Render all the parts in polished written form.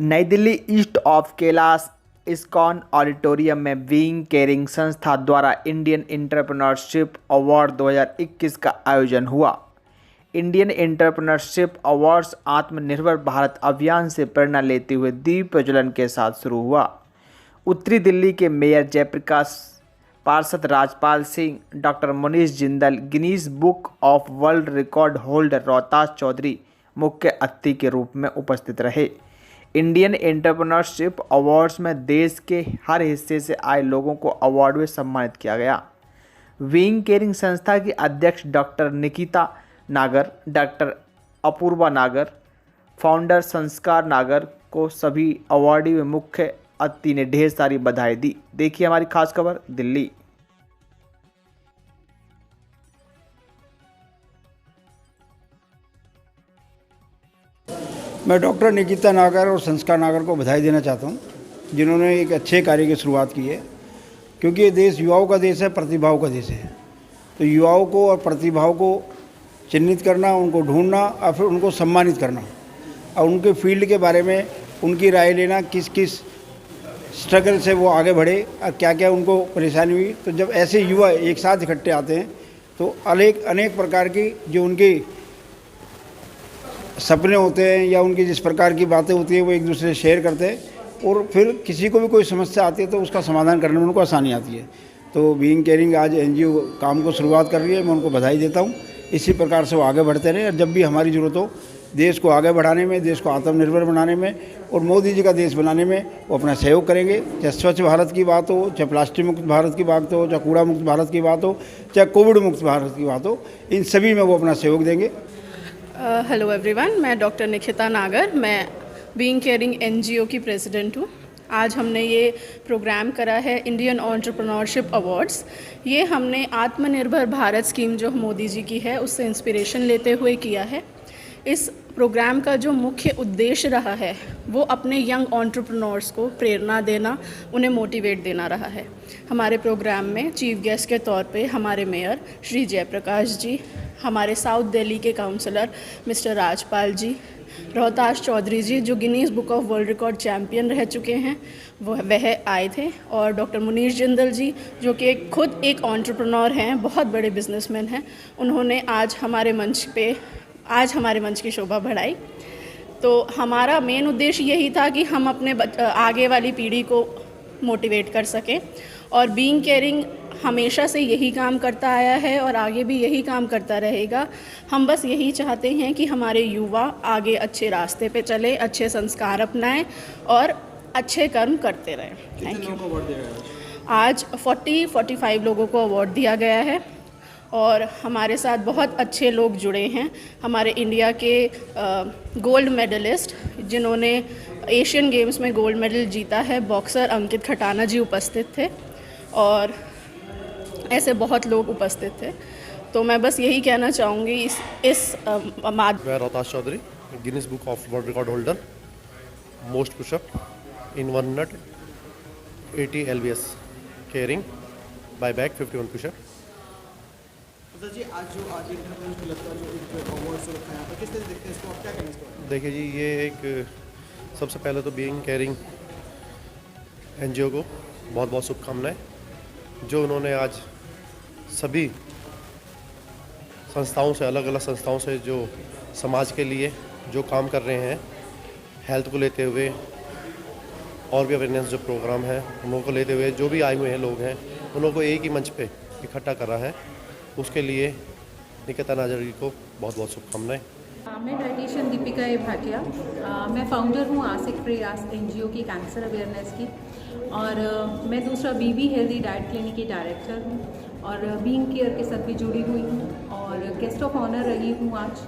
नई Delhi east of Kailash ISKCON auditorium में being caring संस्था द्वारा इंडियन एंटरप्रेन्योरशिप अवार्ड 2021 का आयोजन हुआ। इंडियन एंटरप्रेन्योरशिप अवार्ड्स आत्मनिर्भर भारत अभियान से प्रेरणा लेते हुए दीप प्रज्वलन के साथ शुरू हुआ। उत्तरी दिल्ली के मेयर जयप्रकाश, पार्षद Rajpal Singh, doctor Munish Jindal, Guinness book of world record holder Rohtash Chaudhary मुख्य अतिथि के रूप में उपस्थित रहे। इंडियन एंटरप्रेन्योरशिप अवार्ड्स में देश के हर हिस्से से आए लोगों को अवार्ड में सम्मानित किया गया। बीइंग केयरिंग संस्था की अध्यक्ष डॉक्टर निकिता नागर, डॉक्टर अपूर्वा नागर, फाउंडर संस्कार नागर को सभी अवार्डी व मुख्य अतिथि ने ढेर सारी बधाई दी। देखिए हमारी खास खबर दिल्ली। मैं डॉक्टर निकिता नागर और संस्कार नागर को बधाई देना चाहता हूं, जिन्होंने एक अच्छे कार्य की शुरुआत की है, क्योंकि ये देश युवाओं का देश है, प्रतिभाओं का देश है। तो युवाओं को और प्रतिभाओं को चिन्हित करना, उनको ढूंढना और फिर उनको सम्मानित करना और उनके फील्ड के बारे में उनकी राय लेना, किस किस स्ट्रगल से वो आगे बढ़े और क्या क्या उनको परेशानी हुई। तो जब ऐसे युवा एक साथ इकट्ठे आते हैं तो अनेक प्रकार की जो उनकी सपने होते हैं या उनकी जिस प्रकार की बातें होती हैं वो एक दूसरे से शेयर करते हैं और फिर किसी को भी कोई समस्या आती है तो उसका समाधान करने में उनको आसानी आती है। तो बीइंग केयरिंग आज एनजीओ काम को शुरुआत कर रही है, मैं उनको बधाई देता हूँ। इसी प्रकार से वो आगे बढ़ते रहे और जब भी हमारी ज़रूरत हो देश को आगे बढ़ाने में, देश को आत्मनिर्भर बनाने में और मोदी जी का देश बनाने में वो अपना सहयोग करेंगे। चाहे स्वच्छ भारत की बात हो, चाहे प्लास्टिक मुक्त भारत की बात हो, चाहे कूड़ा मुक्त भारत की बात हो, चाहे कोविड मुक्त भारत की बात हो, इन सभी में वो अपना सहयोग देंगे। हेलो एवरीवन, मैं डॉक्टर निकिता नागर, मैं बीइंग केयरिंग एनजीओ की प्रेसिडेंट हूँ। आज हमने ये प्रोग्राम करा है इंडियन एंटरप्रेन्योरशिप अवार्ड्स। ये हमने आत्मनिर्भर भारत स्कीम जो मोदी जी की है उससे इंस्पिरेशन लेते हुए किया है। इस प्रोग्राम का जो मुख्य उद्देश्य रहा है वो अपने यंग एंटरप्रेन्योर्स को प्रेरणा देना, उन्हें मोटिवेट देना रहा है। हमारे प्रोग्राम में चीफ गेस्ट के तौर पे हमारे मेयर श्री जयप्रकाश जी, हमारे साउथ दिल्ली के काउंसलर मिस्टर राजपाल जी, रोहताश चौधरी जी जो Guinness book of world record champion रह चुके हैं वह आए थे, और डॉक्टर मुनीश जिंदल जी जो कि खुद एक एंटरप्रेन्योर हैं, बहुत बड़े बिजनेसमैन हैं। उन्होंने आज हमारे मंच की शोभा बढ़ाई। तो हमारा मेन उद्देश्य यही था कि हम अपने आगे वाली पीढ़ी को मोटिवेट कर सकें, और बीइंग केयरिंग हमेशा से यही काम करता आया है और आगे भी यही काम करता रहेगा। हम बस यही चाहते हैं कि हमारे युवा आगे अच्छे रास्ते पे चले, अच्छे संस्कार अपनाएं और अच्छे कर्म करते रहें। Thank you. आज 40-45 लोगों को अवार्ड दिया गया है और हमारे साथ बहुत अच्छे लोग जुड़े हैं। हमारे इंडिया के गोल्ड मेडलिस्ट जिन्होंने एशियन गेम्स में गोल्ड मेडल जीता है, बॉक्सर अंकित खटाना जी उपस्थित थे और ऐसे बहुत लोग उपस्थित थे। तो मैं बस यही कहना चाहूँगी मैं Rohtash Chaudhary, Guinness book of world record holder, most pushup in 1 minute, 80 LBS carrying by back, 51 pushup. जी आज एंटरप्रेन्योर्स का जो एक अवार्ड रखा है यहाँ पर, किस तरह देखते हैं इसको, आप क्या कहेंगे इसको? देखिए जी, ये एक सबसे पहले तो बीइंग केयरिंग एनजीओ को बहुत बहुत शुभकामनाएं, जो उन्होंने आज सभी संस्थाओं से, अलग अलग संस्थाओं से जो समाज के लिए जो काम कर रहे हैं, हेल्थ को लेते हुए और भी अवेयरनेस जो प्रोग्राम है उन लोगों को लेते हुए, जो भी आए हुए हैं लोग हैं उन लोगों को एक ही मंच पे इकट्ठा करा है, उसके लिए निकिता नागर जी को बहुत बहुत शुभकामनाएं। मैं डाइटिशियन दीपिका ए भाटिया, मैं फाउंडर हूँ आसिक प्रयास एनजीओ की कैंसर अवेयरनेस की, और मैं दूसरा बीबी हेल्दी डाइट क्लिनिक की डायरेक्टर हूँ और बीइंग केयर के साथ भी जुड़ी हुई हूँ और गेस्ट ऑफ ऑनर रही हूँ आज।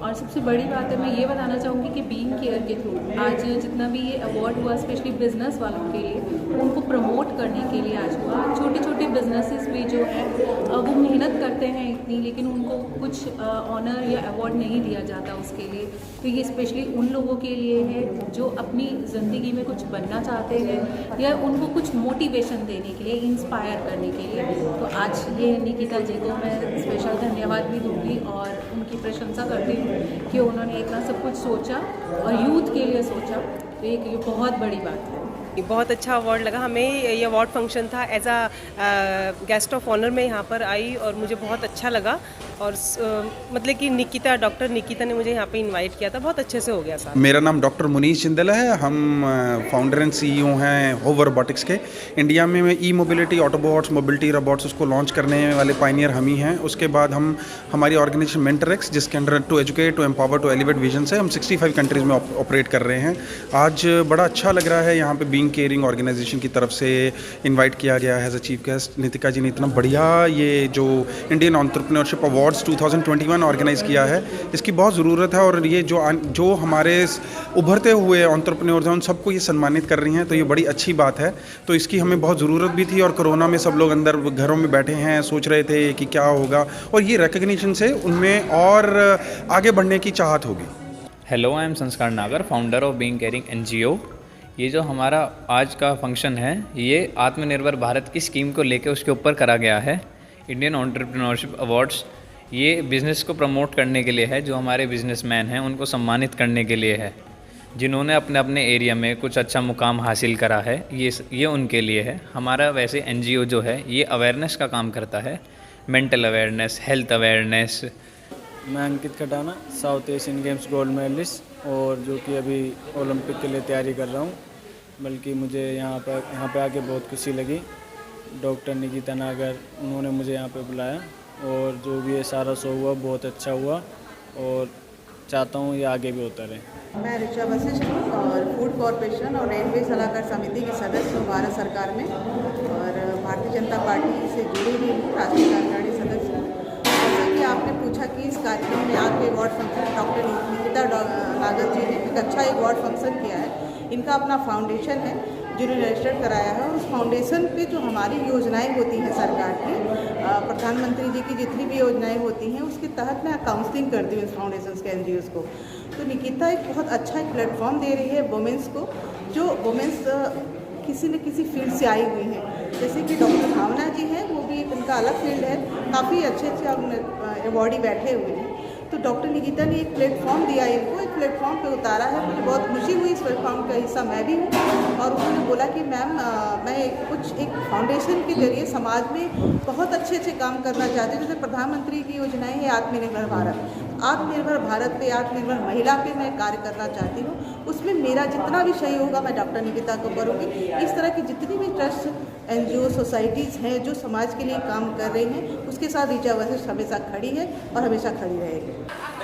और सबसे बड़ी बात है, मैं ये बताना चाहूँगी कि बीइंग केयर के थ्रू आज जितना भी ये अवार्ड हुआ, स्पेशली बिजनेस वालों के लिए, उनको प्रमोट करने के लिए आज हुआ। छोटे छोटे बिजनेसेस भी जो है वो मेहनत करते हैं इतनी, लेकिन उनको कुछ ऑनर या अवार्ड नहीं दिया जाता उसके लिए। तो ये स्पेशली उन लोगों के लिए है जो अपनी ज़िंदगी में कुछ बनना चाहते हैं या उनको कुछ मोटिवेशन देने के लिए, इंस्पायर करने के लिए। तो आज ये निकिता जी को मैं स्पेशल धन्यवाद भी दूंगी और उनकी प्रशंसा करती हूँ कि उन्होंने इतना सब कुछ सोचा और यूथ के लिए सोचा। तो ये बहुत बड़ी बात है। बहुत अच्छा अवार्ड लगा हमें। ये अवार्ड फंक्शन था, as a guest of honour में यहाँ पर आई और मुझे बहुत अच्छा लगा। और मतलब कि डॉक्टर निकिता ने मुझे यहाँ पे इनवाइट किया था, बहुत अच्छे से हो गया सारा। मेरा नाम डॉक्टर मुनीश जिंदल है। हम फाउंडर एंड CEO हैं होवर रोबोटिक्स के। इंडिया में ई मोबिलिटी, ऑटोबॉट्स, मोबिलिटी रोबोट्स उसको लॉन्च करने वाले पायनियर हम ही हैं। उसके बाद हमारी ऑर्गेनाइजेशन मेंटरएक्स, जिसके under to educate, to empower, to elevate vision से हम 65 कंट्रीज़ में ऑपरेट कर रहे हैं। आज बड़ा अच्छा लग रहा है यहाँ पे बीइंग केयरिंग ऑर्गेनाइजेशन की तरफ से इन्वाइट किया गया है as a chief guest. Nitika ji ने इतना बढ़िया ये जो इंडियन एंटरप्रेन्योरशिप अवार्ड्स 2021 ऑर्गेनाइज किया है, इसकी बहुत ज़रूरत है। और ये जो हमारे उभरते हुए एंटरप्रेन्योर्स हैं उन सबको ये सम्मानित कर रही हैं, तो ये बड़ी अच्छी बात है। तो इसकी हमें बहुत ज़रूरत भी थी। और कोरोना में सब लोग अंदर घरों में बैठे हैं, सोच रहे थे कि क्या होगा, और ये रिकग्निशन से उनमें और आगे बढ़ने की चाहत होगी। हेलो, आई एम संस्कार नागर, founder of being caring NGO। ये जो हमारा आज का फंक्शन है, ये आत्मनिर्भर भारत की स्कीम को लेकर उसके ऊपर करा गया है। इंडियन एंटरप्रेन्योरशिप अवार्ड्स ये बिज़नेस को प्रमोट करने के लिए है। जो हमारे बिजनेसमैन हैं उनको सम्मानित करने के लिए है, जिन्होंने अपने अपने एरिया में कुछ अच्छा मुकाम हासिल करा है। ये उनके लिए है। हमारा वैसे NGO जो है ये अवेयरनेस का काम करता है, मेंटल अवेयरनेस, हेल्थ अवेयरनेस। मैं Ankit Khatana, South Asian Games gold medalist, और जो कि अभी ओलंपिक के लिए तैयारी कर रहा हूँ। बल्कि मुझे यहाँ पे आके बहुत खुशी लगी। डॉक्टर निकिता नागर उन्होंने मुझे यहाँ पे बुलाया, और जो भी ये सारा शो हुआ बहुत अच्छा हुआ, और चाहता हूँ ये आगे भी होता रहे। मैं ऋचा वशिष्ठ हूँ और फूड कॉरपोरेशन और रेलवे सलाहकार समिति की सदस्य हूँ भारत सरकार में, और भारतीय जनता पार्टी से जुड़ी हुई हूँ, राष्ट्रीय कार्यकारिणी सदस्य हूँ। जैसा कि आपने पूछा कि इस कार्यक्रम में आके अवार्ड फंक्शन डॉक्टर निकिता नागर जी ने एक अच्छा अवार्ड फंक्शन किया है। इनका अपना फाउंडेशन है जिन्होंने रजिस्टर कराया है, और उस फाउंडेशन पे जो हमारी योजनाएं होती हैं सरकार की, प्रधानमंत्री जी की जितनी भी योजनाएं होती हैं उसके तहत मैं काउंसलिंग करती हूँ इस फाउंडेशन के NGOs को। तो निकिता एक बहुत अच्छा एक प्लेटफॉर्म दे रही है वुमेंस को, जो वुमेंस किसी न किसी फील्ड से आई हुई हैं। जैसे कि डॉक्टर भावना जी हैं, वो भी एक उनका अलग फील्ड है, काफ़ी अच्छे अवार्डी बैठे हुए हैं। तो डॉक्टर निकिता ने एक प्लेटफॉर्म दिया, इनको एक प्लेटफॉर्म पे उतारा है। मुझे बहुत खुशी हुई, इस प्लेटफॉर्म का हिस्सा मैं भी हूँ। और उन्होंने बोला कि मैम मैं एक फाउंडेशन के जरिए समाज में बहुत अच्छे अच्छे काम करना चाहती हूँ। जैसे प्रधानमंत्री की योजनाएं है आत्मनिर्भर भारत पे, आत्मनिर्भर महिला पे मैं कार्य करना चाहती हूँ। उसमें मेरा जितना भी सहयोग होगा मैं डॉक्टर निकिता को करूँगी। इस तरह की जितनी भी ट्रस्ट, NGO, सोसाइटीज़ हैं जो समाज के लिए काम कर रही हैं, उसके साथ ऋचा वशिष्ठ हमेशा खड़ी है और हमेशा खड़ी रहेगी।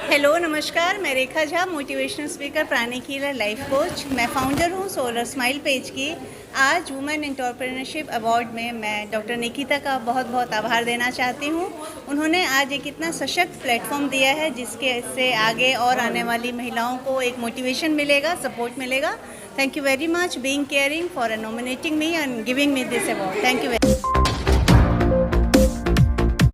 हेलो, नमस्कार, मैं Rekha Jha, motivational speaker, pranic healer, life coach. मैं फाउंडर हूँ सोलर स्माइल पेज की। आज वुमेन एंटरप्रेन्योरशिप अवार्ड में मैं डॉक्टर निकिता का बहुत बहुत आभार देना चाहती हूँ। उन्होंने आज एक इतना सशक्त प्लेटफॉर्म दिया है जिसके से आगे और आने वाली महिलाओं को एक मोटिवेशन मिलेगा, सपोर्ट मिलेगा। Thank you very much, being caring, for nominating me and giving me this award. Thank you very much.